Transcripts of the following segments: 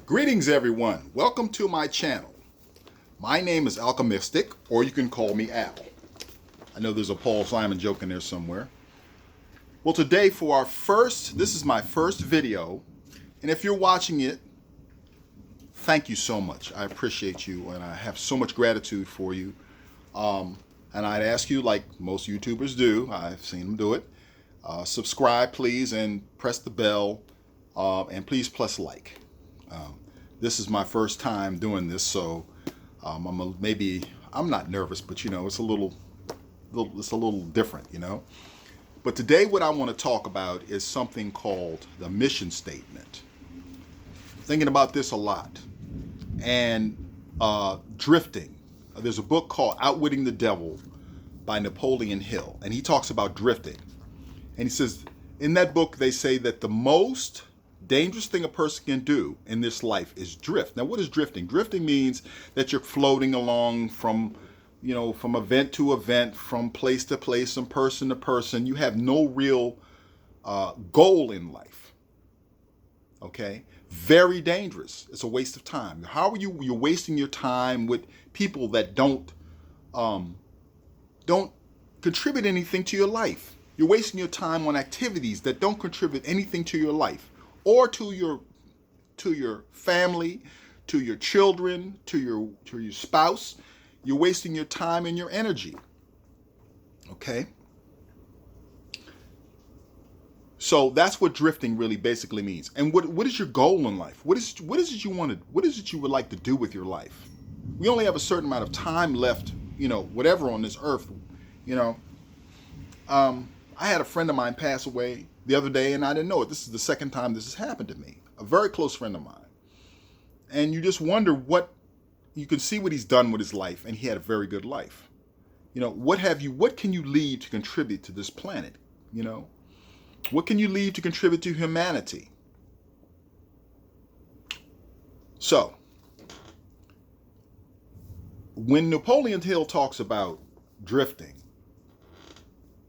Greetings everyone, welcome to my channel. My name is Alchemistic, or you can call me Al. I know there's a Paul Simon joke in there somewhere. Well, today for this is my first video, and if you're watching it, thank you so much. I appreciate you, and I have so much gratitude for you. And I'd ask you, like most YouTubers do, I've seen them do it, subscribe please, and press the bell, and please press like. This is my first time doing this, so I'm not nervous, but it's a little different, But today what I want to talk about is something called the mission statement. Thinking about this a lot. And drifting. There's a book called Outwitting the Devil by Napoleon Hill, and he talks about drifting. And he says, in that book, they say that the most dangerous thing a person can do in this life is drift. Now, what is drifting? Drifting means that you're floating along from event to event, from place to place, from person to person. You have no real goal in life. Okay? Very dangerous. It's a waste of time. How are you're wasting your time with people that don't contribute anything to your life. You're wasting your time on activities that don't contribute anything to your life, or to your family, to your children, to your spouse. You're wasting your time and your energy. Okay? So that's what drifting really basically means. And what is your goal in life? What is it you wanted? What is it you would like to do with your life? We only have a certain amount of time left, whatever on this earth, I had a friend of mine pass away the other day, and I didn't know it. This is the second time this has happened to me. A very close friend of mine. And you just wonder you can see what he's done with his life, and he had a very good life. What can you leave to contribute to this planet? What can you leave to contribute to humanity? So, when Napoleon Hill talks about drifting,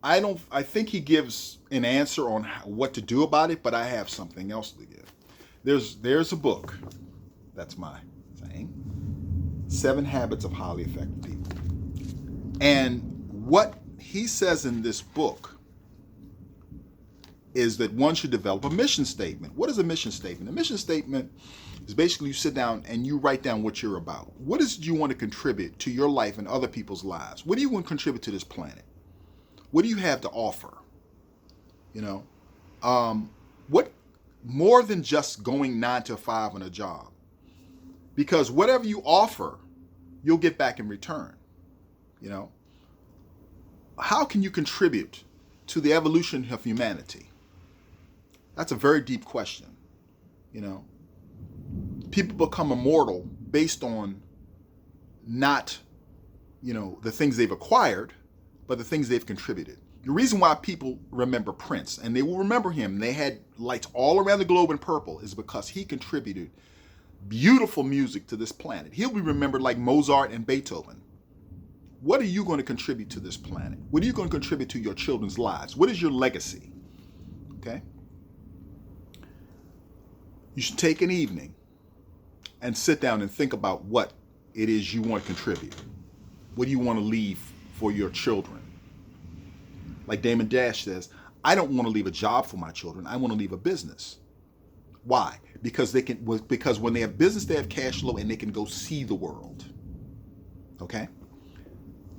I think he gives an answer on what to do about it, but I have something else to give. There's a book, that's my thing, 7 Habits of Highly Effective People. And what he says in this book is that one should develop a mission statement. What is a mission statement? A mission statement is basically you sit down and you write down what you're about. What is it you want to contribute to your life and other people's lives? What do you want to contribute to this planet? What do you have to offer? What more than just going 9 to 5 on a job? Because whatever you offer, you'll get back in return. How can you contribute to the evolution of humanity? That's a very deep question. People become immortal based on not, the things they've acquired, but the things they've contributed. The reason why people remember Prince, and they will remember him, they had lights all around the globe in purple, is because he contributed beautiful music to this planet. He'll be remembered like Mozart and Beethoven. What are you going to contribute to this planet? What are you going to contribute to your children's lives? What is your legacy? Okay? You should take an evening and sit down and think about what it is you want to contribute. What do you want to leave for your children? Like Damon Dash says, I don't want to leave a job for my children. I want to leave a business. Why? Because when they have business, they have cash flow and they can go see the world. Okay?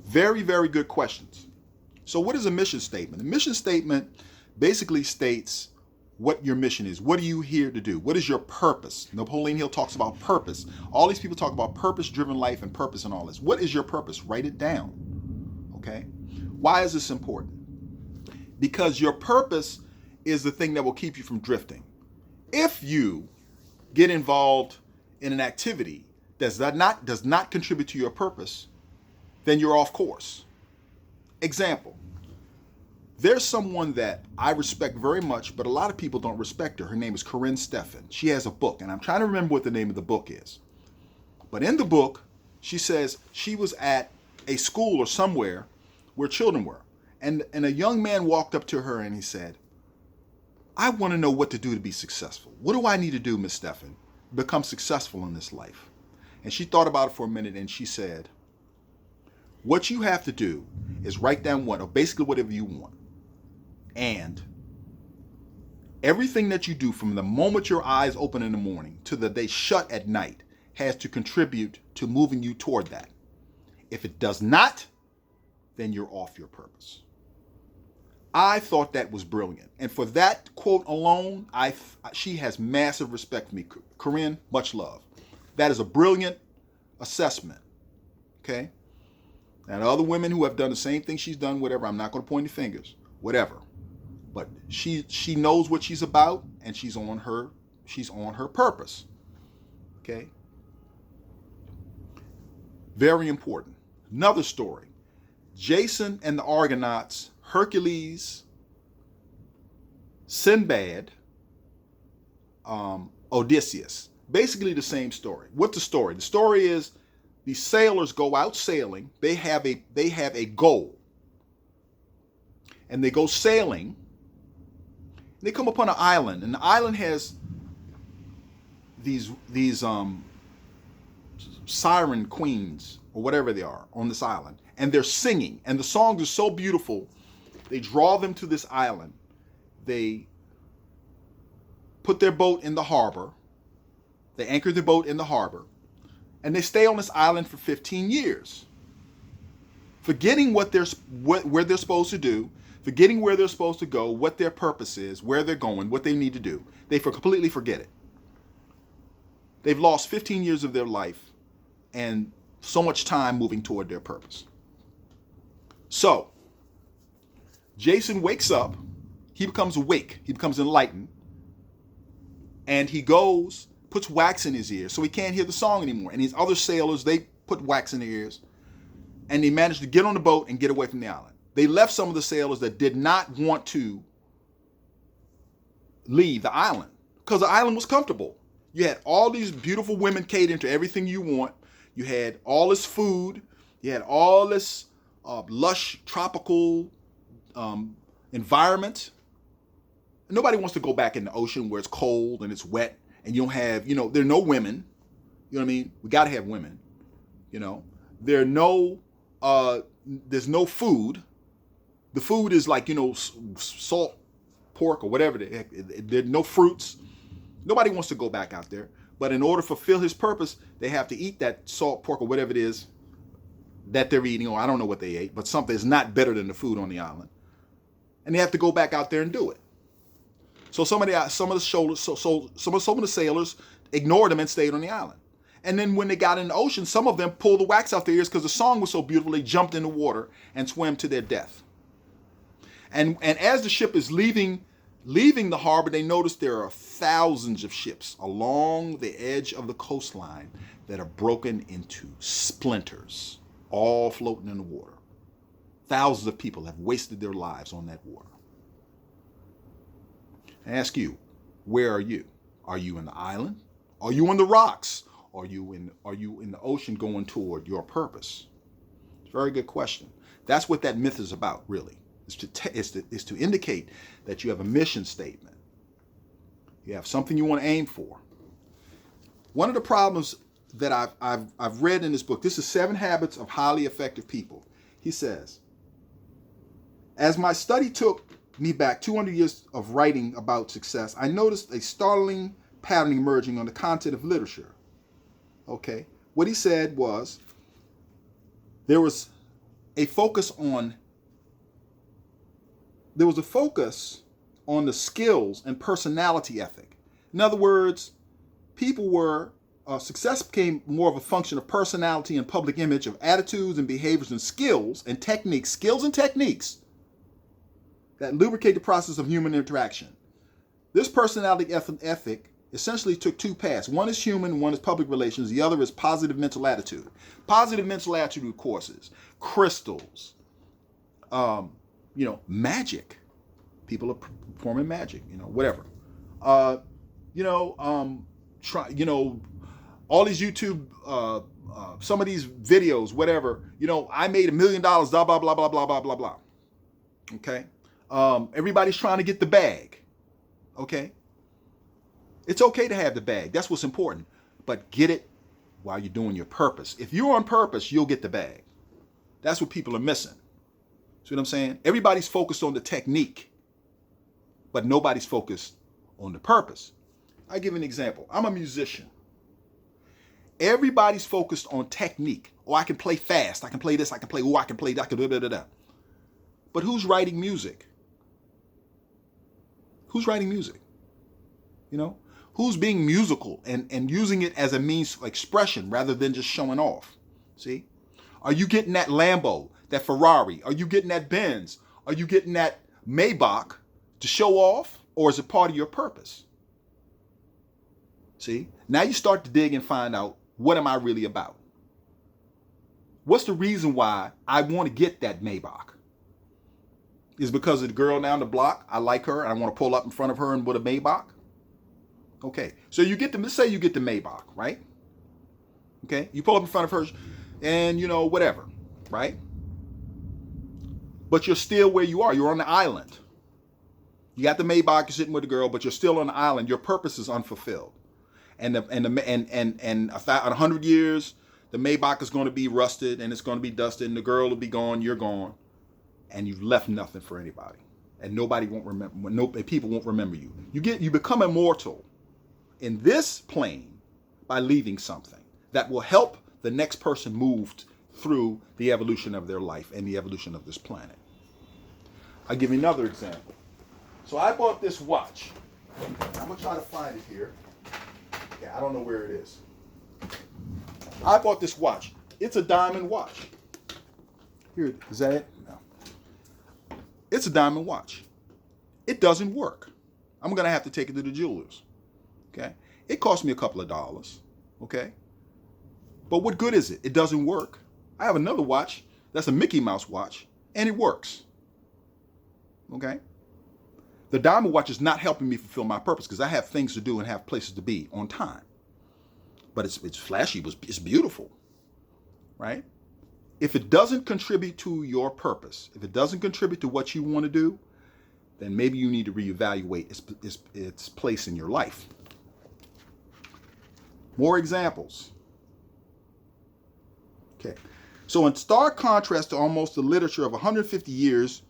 Very, very good questions. So what is a mission statement? A mission statement basically states what your mission is. What are you here to do? What is your purpose? Napoleon Hill talks about purpose. All these people talk about purpose-driven life and purpose and all this. What is your purpose? Write it down. Okay? Why is this important? Because your purpose is the thing that will keep you from drifting. If you get involved in an activity that does not contribute to your purpose, then you're off course. Example, there's someone that I respect very much, but a lot of people don't respect her. Her name is Corinne Stephan. She has a book, and I'm trying to remember what the name of the book is. But in the book, she says she was at a school or somewhere where children were. And a young man walked up to her and he said, I want to know what to do to be successful. What do I need to do, Miss Stephan? become successful in this life? And she thought about it for a minute and she said, what you have to do is write down one, or basically whatever you want. And everything that you do from the moment your eyes open in the morning to the day shut at night has to contribute to moving you toward that. If it does not, then you're off your purpose. I thought that was brilliant. And for that quote alone, she has massive respect for me. Corinne, much love. That is a brilliant assessment. Okay? And other women who have done the same thing she's done, whatever, I'm not going to point any fingers, whatever. But she knows what she's about, and she's on her purpose. Okay? Very important. Another story. Jason and the Argonauts, Hercules, Sinbad, Odysseus. Basically the same story. What's the story? The story is these sailors go out sailing. They have a goal. And they go sailing. They come upon an island, and the island has these siren queens or whatever they are on this island, and they're singing, and the songs are so beautiful. They draw them to this island. They put their boat in the harbor. They anchor their boat in the harbor, and they stay on this island for 15 years, forgetting where they're supposed to do, forgetting where they're supposed to go, what their purpose is, where they're going, what they need to do. They completely forget it. They've lost 15 years of their life and so much time moving toward their purpose. So, Jason wakes up, he becomes awake, he becomes enlightened, and he goes, puts wax in his ears so he can't hear the song anymore. And these other sailors, they put wax in their ears, and they managed to get on the boat and get away from the island. They left some of the sailors that did not want to leave the island because the island was comfortable. You had all these beautiful women catering to everything you want. You had all this food. You had all this lush tropical environment. Nobody wants to go back in the ocean where it's cold and it's wet and you don't have, there are no women. You know what I mean? We got to have women. There's no food. The food is like, salt pork or whatever. There's no fruits. Nobody wants to go back out there. But in order to fulfill his purpose, they have to eat that salt pork or whatever it is that they're eating, or I don't know what they ate, but something is not better than the food on the island. And they have to go back out there and do it. So some of the sailors ignored them and stayed on the island. And then when they got in the ocean, some of them pulled the wax out their ears because the song was so beautiful, they jumped in the water and swam to their death. And as the ship is leaving the harbor, they notice there are thousands of ships along the edge of the coastline that are broken into splinters, all floating in the water. Thousands of people have wasted their lives on that water. I ask you, where are you? Are you in the island? Are you on the rocks? Are you in the ocean going toward your purpose? It's a very good question. That's what that myth is about, really. Is to indicate that you have a mission statement. You have something you want to aim for. One of the problems that I've read in this book, this is 7 Habits of Highly Effective People. He says, as my study took me back 200 years of writing about success, I noticed a startling pattern emerging on the content of literature. Okay, what he said was there was a focus on the skills and personality ethic. In other words, success became more of a function of personality and public image, of attitudes and behaviors and skills and techniques that lubricate the process of human interaction. This personality ethic essentially took 2 paths. One is human, one is public relations. The other is positive mental attitude. Positive mental attitude courses, crystals, magic. People are performing magic, whatever. All these YouTube, some of these videos, whatever. I made $1 million, blah, blah, blah, blah, blah, blah, blah, blah. Okay? Everybody's trying to get the bag. Okay? It's okay to have the bag. That's what's important. But get it while you're doing your purpose. If you're on purpose, you'll get the bag. That's what people are missing. See what I'm saying? Everybody's focused on the technique, but nobody's focused on the purpose. I give an example. I'm a musician. Everybody's focused on technique. Oh, I can play fast. I can play this. I can play. Oh, I can play that. I can da da da da. But who's writing music? Who's writing music? You know, who's being musical and using it as a means of expression rather than just showing off? See, are you getting that Lambo, that Ferrari? Are you getting that Benz? Are you getting that Maybach to show off, or is it part of your purpose? See, now you start to dig and find out, what am I really about? What's the reason why I want to get that Maybach? Is because of the girl down the block? I like her and I want to pull up in front of her and with a Maybach? Okay, so you get let's say you get the Maybach, right? Okay, you pull up in front of her and, you know, whatever, right? But you're still where you are. You're on the island. You got the Maybach, you're sitting with the girl, but you're still on the island. Your purpose is unfulfilled. And in 100 years, the Maybach is going to be rusted and it's going to be dusted and the girl will be gone, you're gone. And you've left nothing for anybody. And nobody won't remember, people won't remember you. You become immortal in this plane by leaving something that will help the next person move through the evolution of their life and the evolution of this planet. I'll give you another example. So I bought this watch. I'm gonna try to find it here. Yeah, I don't know where it is. I bought this watch. It's a diamond watch. Here, is that it? No. It's a diamond watch. It doesn't work. I'm gonna have to take it to the jewelers. Okay? It cost me a couple of dollars. Okay? But what good is it? It doesn't work. I have another watch that's a Mickey Mouse watch, and it works. Okay? The diamond watch is not helping me fulfill my purpose because I have things to do and have places to be on time. But it's flashy, it's beautiful, right? If it doesn't contribute to your purpose, if it doesn't contribute to what you want to do, then maybe you need to reevaluate its place in your life. More examples. Okay, so in stark contrast to almost the literature of 150 years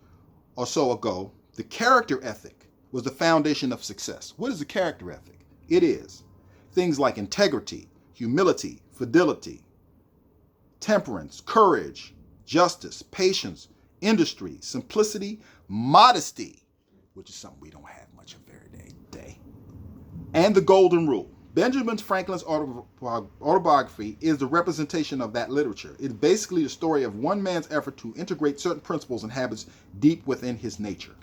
or so ago, the character ethic was the foundation of success. What is a character ethic? It is things like integrity, humility, fidelity, temperance, courage, justice, patience, industry, simplicity, modesty, which is something we don't have much of every day, and the golden rule. Benjamin Franklin's autobiography is the representation of that literature. It's basically the story of one man's effort to integrate certain principles and habits deep within his nature.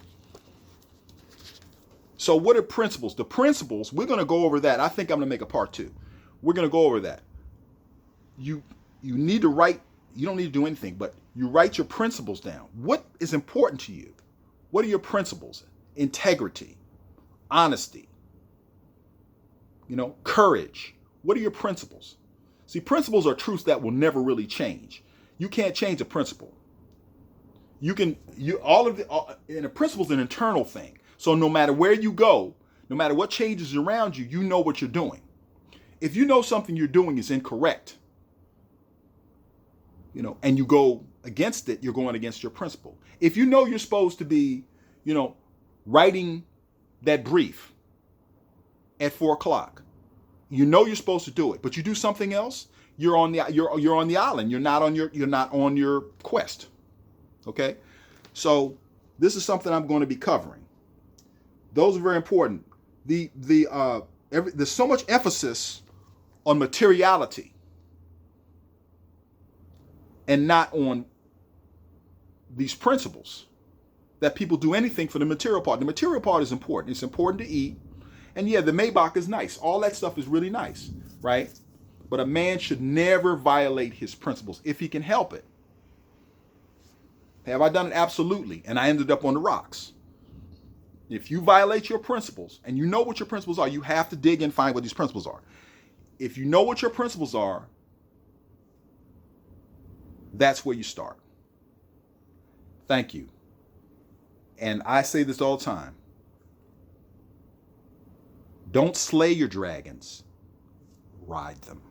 So what are principles? The principles, we're going to go over that. I think I'm going to make a part 2. We're going to go over that. You need to write, you don't need to do anything, but you write your principles down. What is important to you? What are your principles? Integrity, honesty, courage. What are your principles? See, principles are truths that will never really change. You can't change a principle. And a principle is an internal thing. So no matter where you go, no matter what changes around you, you know what you're doing. If you know something you're doing is incorrect, and you go against it, you're going against your principle. If you know you're supposed to be, writing that brief at 4:00, you're supposed to do it, but you do something else, you're on the island. You're not on your quest. Okay? So this is something I'm going to be covering. Those are very important. There's so much emphasis on materiality and not on these principles that people do anything for the material part. The material part is important. It's important to eat. And yeah, the Maybach is nice. All that stuff is really nice, right? But a man should never violate his principles if he can help it. Have I done it? Absolutely. And I ended up on the rocks. If you violate your principles, and you know what your principles are, you have to dig and find what these principles are. If you know what your principles are, that's where you start. Thank you. And I say this all the time. Don't slay your dragons, ride them.